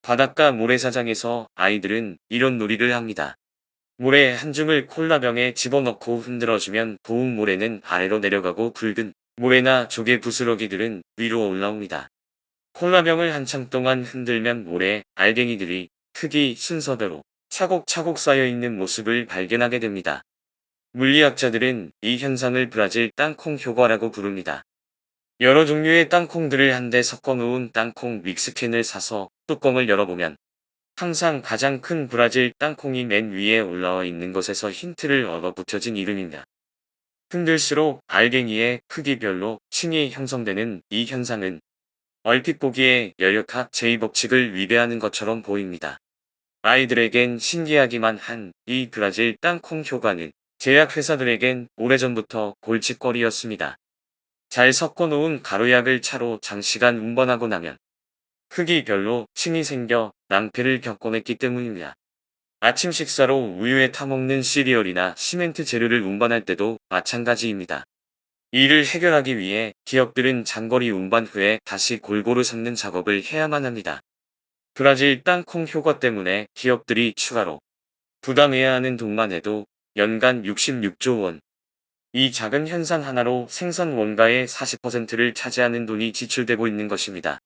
바닷가 모래사장에서 아이들은 이런 놀이를 합니다. 모래 한 줌을 콜라병에 집어넣고 흔들어주면 고운 모래는 아래로 내려가고 붉은 모래나 조개 부스러기들은 위로 올라옵니다. 콜라병을 한참 동안 흔들면 모래 알갱이들이 크기 순서대로 차곡차곡 쌓여있는 모습을 발견하게 됩니다. 물리학자들은 이 현상을 브라질 땅콩 효과라고 부릅니다. 여러 종류의 땅콩들을 한데 섞어 놓은 땅콩 믹스캔을 사서 뚜껑을 열어보면 항상 가장 큰 브라질 땅콩이 맨 위에 올라와 있는 것에서 힌트를 얻어 붙여진 이름입니다. 흔들수록 알갱이의 크기별로 층이 형성되는 이 현상은 얼핏 보기에 열역학 제2법칙을 위배하는 것처럼 보입니다. 아이들에겐 신기하기만 한 이 브라질 땅콩 효과는 제약회사들에겐 오래전부터 골칫거리였습니다. 잘 섞어놓은 가루약을 차로 장시간 운반하고 나면 크기별로 층이 생겨 낭패를 겪곤 했기 때문입니다. 아침 식사로 우유에 타먹는 시리얼이나 시멘트 재료를 운반할 때도 마찬가지입니다. 이를 해결하기 위해 기업들은 장거리 운반 후에 다시 골고루 섞는 작업을 해야만 합니다. 브라질 땅콩 효과 때문에 기업들이 추가로 부담해야 하는 돈만 해도 연간 66조 원. 이 작은 현상 하나로 생산 원가의 40%를 차지하는 돈이 지출되고 있는 것입니다.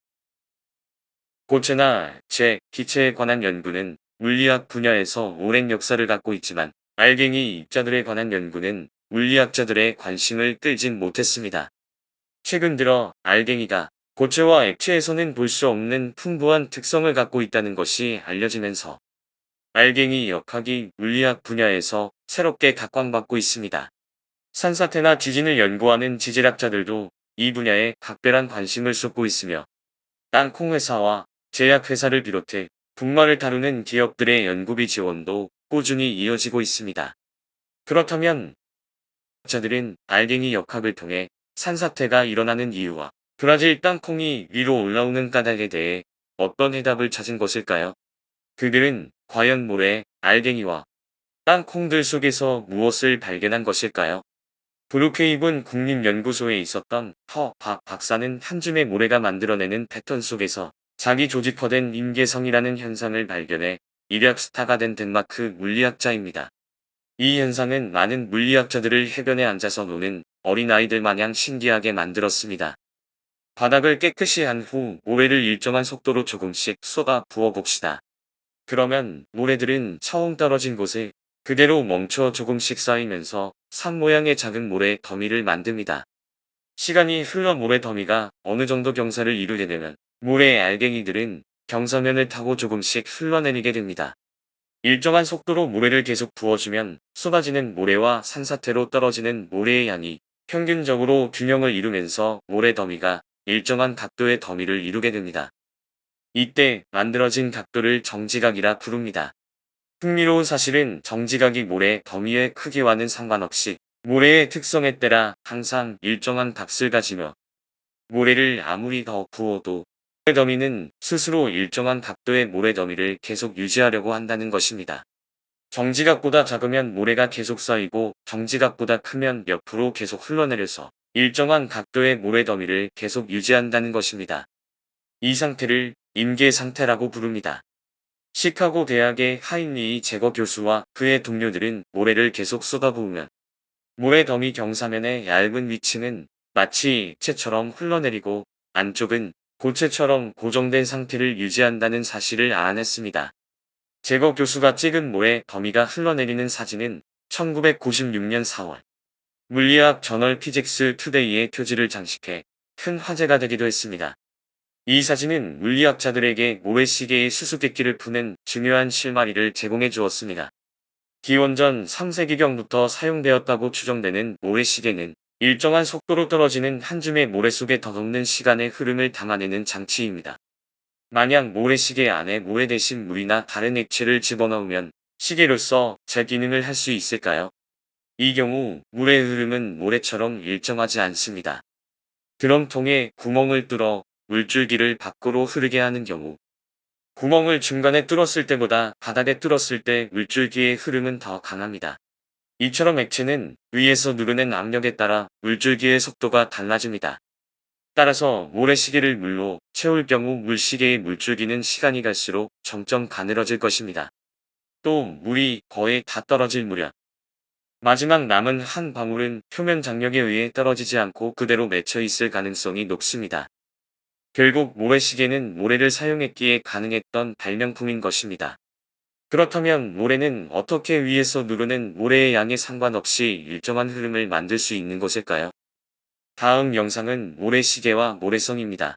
고체나 액체, 기체에 관한 연구는 물리학 분야에서 오랜 역사를 갖고 있지만 알갱이 입자들에 관한 연구는 물리학자들의 관심을 끌진 못했습니다. 최근 들어 알갱이가 고체와 액체에서는 볼 수 없는 풍부한 특성을 갖고 있다는 것이 알려지면서 알갱이 역학이 물리학 분야에서 새롭게 각광받고 있습니다. 산사태나 지진을 연구하는 지질학자들도 이 분야에 각별한 관심을 쏟고 있으며 땅콩회사와 제약회사를 비롯해 분말을 다루는 기업들의 연구비 지원도 꾸준히 이어지고 있습니다. 그렇다면 학자들은 알갱이 역학을 통해 산사태가 일어나는 이유와 브라질 땅콩이 위로 올라오는 까닭에 대해 어떤 해답을 찾은 것일까요? 그들은 과연 모래, 알갱이와 땅콩들 속에서 무엇을 발견한 것일까요? 브루케이븐 국립연구소에 있었던 박 박사는 한 줌의 모래가 만들어내는 패턴 속에서 자기 조직화된 임계성이라는 현상을 발견해 일약 스타가 된 덴마크 물리학자입니다. 이 현상은 많은 물리학자들을 해변에 앉아서 노는 어린아이들 마냥 신기하게 만들었습니다. 바닥을 깨끗이 한 후 모래를 일정한 속도로 조금씩 쏟아 부어 봅시다. 그러면 모래들은 처음 떨어진 곳에 그대로 멈춰 조금씩 쌓이면서 산 모양의 작은 모래 더미를 만듭니다. 시간이 흘러 모래 더미가 어느 정도 경사를 이루게 되면 모래의 알갱이들은 경사면을 타고 조금씩 흘러내리게 됩니다. 일정한 속도로 모래를 계속 부어주면 쏟아지는 모래와 산사태로 떨어지는 모래의 양이 평균적으로 균형을 이루면서 모래 더미가 일정한 각도의 더미를 이루게 됩니다. 이때 만들어진 각도를 정지각이라 부릅니다. 흥미로운 사실은 정지각이 모래 더미의 크기와는 상관없이 모래의 특성에 따라 항상 일정한 값을 가지며 모래를 아무리 더 부어도 모래 더미는 스스로 일정한 각도의 모래 더미를 계속 유지하려고 한다는 것입니다. 정지각보다 작으면 모래가 계속 쌓이고 정지각보다 크면 옆으로 계속 흘러내려서 일정한 각도의 모래 더미를 계속 유지한다는 것입니다. 이 상태를 임계 상태라고 부릅니다. 시카고 대학의 하인리 제거 교수와 그의 동료들은 모래를 계속 쏟아부으면 모래 더미 경사면의 얇은 위층은 마치 액체처럼 흘러내리고 안쪽은 고체처럼 고정된 상태를 유지한다는 사실을 알아냈습니다. 제거 교수가 찍은 모래 더미가 흘러내리는 사진은 1996년 4월 물리학 저널 피직스 투데이의 표지를 장식해 큰 화제가 되기도 했습니다. 이 사진은 물리학자들에게 모래시계의 수수께끼를 푸는 중요한 실마리를 제공해 주었습니다. 기원전 3세기경부터 사용되었다고 추정되는 모래시계는 일정한 속도로 떨어지는 한 줌의 모래 속에 더듬는 시간의 흐름을 담아내는 장치입니다. 만약 모래시계 안에 모래 대신 물이나 다른 액체를 집어넣으면 시계로서 제 기능을 할 수 있을까요? 이 경우 물의 흐름은 모래처럼 일정하지 않습니다. 드럼통에 구멍을 뚫어 물줄기를 밖으로 흐르게 하는 경우 구멍을 중간에 뚫었을 때보다 바닥에 뚫었을 때 물줄기의 흐름은 더 강합니다. 이처럼 액체는 위에서 누르는 압력에 따라 물줄기의 속도가 달라집니다. 따라서 모래시계를 물로 채울 경우 물시계의 물줄기는 시간이 갈수록 점점 가늘어질 것입니다. 또 물이 거의 다 떨어질 무렵 마지막 남은 한 방울은 표면 장력에 의해 떨어지지 않고 그대로 맺혀 있을 가능성이 높습니다. 결국 모래시계는 모래를 사용했기에 가능했던 발명품인 것입니다. 그렇다면 모래는 어떻게 위에서 누르는 모래의 양에 상관없이 일정한 흐름을 만들 수 있는 것일까요? 다음 영상은 모래시계와 모래성입니다.